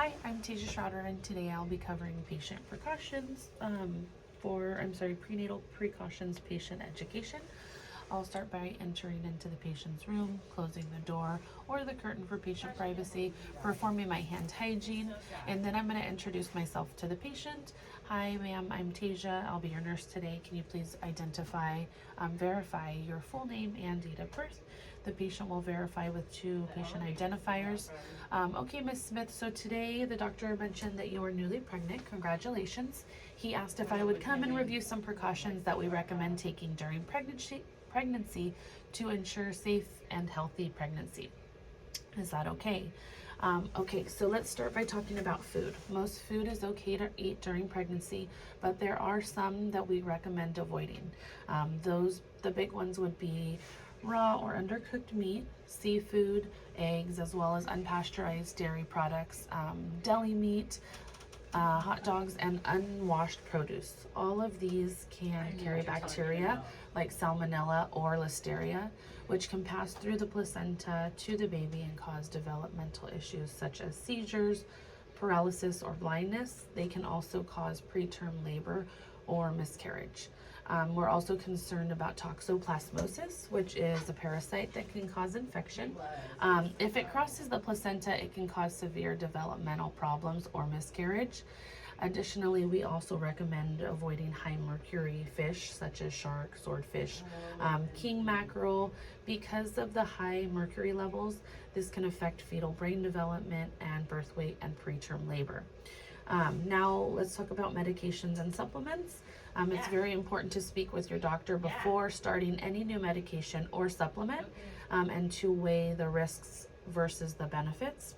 Hi, I'm Tasia Schroeder, and today I'll be covering patient precautions prenatal precautions patient education. I'll start by entering into the patient's room, closing the door or the curtain for patient privacy, performing my hand hygiene, and then I'm going to introduce myself to the patient. Hi, ma'am, I'm Tasia. I'll be your nurse today. Can you please verify your full name and date of birth? The patient will verify with two patient identifiers. Okay, Ms. Smith, so today the doctor mentioned that you are newly pregnant. Congratulations. He asked if I would come and review some precautions that we recommend taking during pregnancy to ensure safe and healthy pregnancy. Is that okay? Okay, so let's start by talking about food. Most food is okay to eat during pregnancy, but there are some that we recommend avoiding. The big ones would be raw or undercooked meat, seafood, eggs, as well as unpasteurized dairy products, deli meat, hot dogs, and unwashed produce. All of these can carry bacteria like salmonella or listeria, which can pass through the placenta to the baby and cause developmental issues such as seizures, paralysis, or blindness. They can also cause preterm labor or miscarriage. We're also concerned about toxoplasmosis, which is a parasite that can cause infection. If it crosses the placenta, it can cause severe developmental problems or miscarriage. Additionally, we also recommend avoiding high mercury fish such as shark, swordfish, king mackerel. Because of the high mercury levels, this can affect fetal brain development and birth weight and preterm labor. Now let's talk about medications and supplements. It's very important to speak with your doctor before starting any new medication or supplement, and to weigh the risks versus the benefits.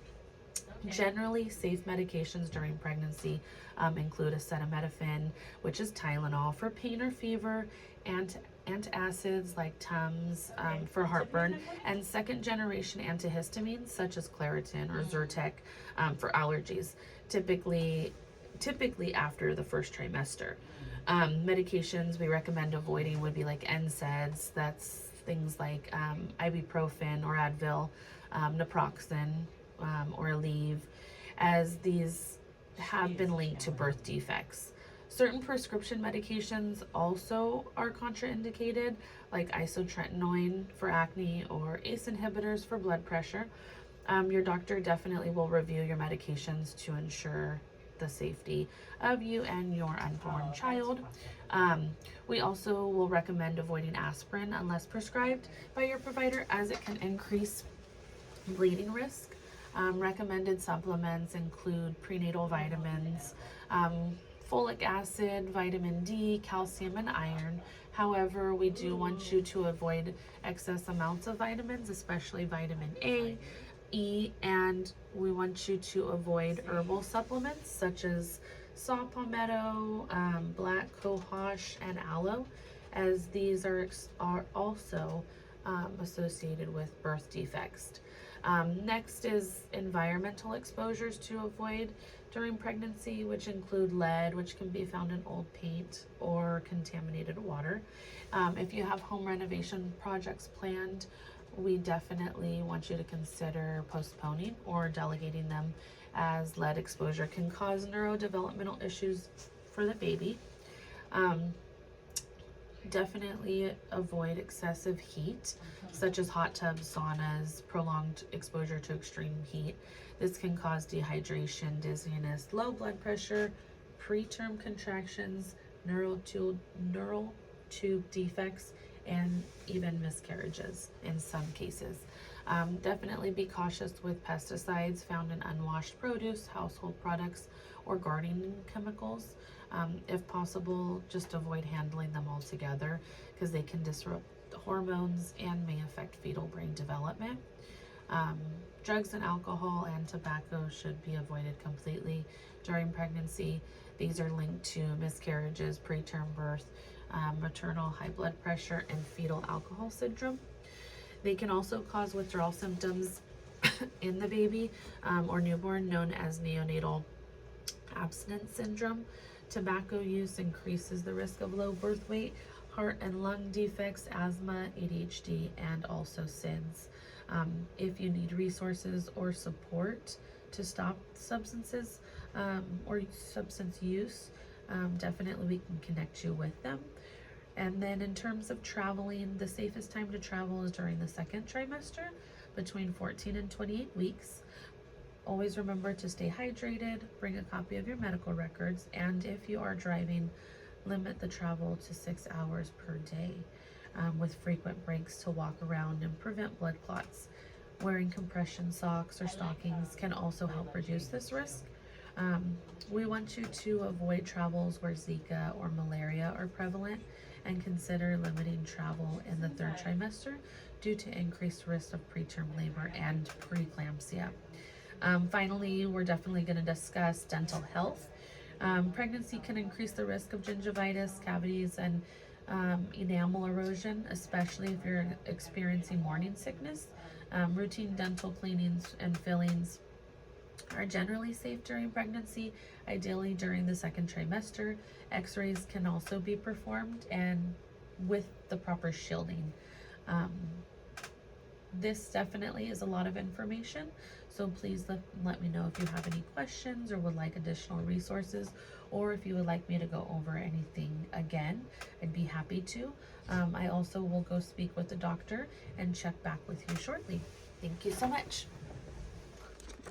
Generally, safe medications during pregnancy include acetaminophen, which is Tylenol for pain or fever, and antacids like Tums for heartburn, and second generation antihistamines such as Claritin or Zyrtec for allergies, typically after the first trimester. Medications we recommend avoiding would be like NSAIDs, that's things like ibuprofen or Advil, naproxen, or Aleve, as these have been linked to birth defects. Certain prescription medications also are contraindicated, like isotretinoin for acne or ACE inhibitors for blood pressure. Your doctor definitely will review your medications to ensure the safety of you and your unborn child. We also will recommend avoiding aspirin unless prescribed by your provider, as it can increase bleeding risk. Recommended supplements include prenatal vitamins, folic acid, vitamin D, calcium, and iron. However, we do want you to avoid excess amounts of vitamins, especially vitamin A, E, and we want you to avoid herbal supplements such as saw palmetto, black cohosh, and aloe, as these are also associated with birth defects. Next is environmental exposures to avoid during pregnancy, which include lead, which can be found in old paint or contaminated water. If you have home renovation projects planned, we definitely want you to consider postponing or delegating them, as lead exposure can cause neurodevelopmental issues for the baby. Definitely avoid excessive heat, such as hot tubs, saunas, prolonged exposure to extreme heat. This can cause dehydration, dizziness, low blood pressure, preterm contractions, neural tube defects, and even miscarriages in some cases. Definitely be cautious with pesticides found in unwashed produce, household products, or gardening chemicals. If possible, just avoid handling them altogether, because they can disrupt hormones and may affect fetal brain development. Drugs and alcohol and tobacco should be avoided completely during pregnancy. These are linked to miscarriages, preterm birth, maternal high blood pressure, and fetal alcohol syndrome. They can also cause withdrawal symptoms in the baby or newborn, known as neonatal abstinence syndrome. Tobacco use increases the risk of low birth weight, heart and lung defects, asthma, ADHD, and also SIDS. If you need resources or support to stop substances or substance use, definitely we can connect you with them. And then in terms of traveling, the safest time to travel is during the second trimester, between 14 and 28 weeks. Always remember to stay hydrated, bring a copy of your medical records, and if you are driving, limit the travel to 6 hours per day, with frequent breaks to walk around and prevent blood clots. Wearing compression socks or stockings can also help reduce this risk. We want you to avoid travels where Zika or malaria are prevalent and consider limiting travel in the third trimester due to increased risk of preterm labor and preeclampsia. Finally, we're definitely going to discuss dental health. Pregnancy can increase the risk of gingivitis, cavities, and enamel erosion, especially if you're experiencing morning sickness. Routine dental cleanings and fillings are generally safe during pregnancy, ideally during the second trimester. X-rays can also be performed and with the proper shielding. This definitely is a lot of information, so please let me know if you have any questions or would like additional resources, or if you would like me to go over anything again, I'd be happy to. I also will go speak with the doctor and check back with you shortly. Thank you so much.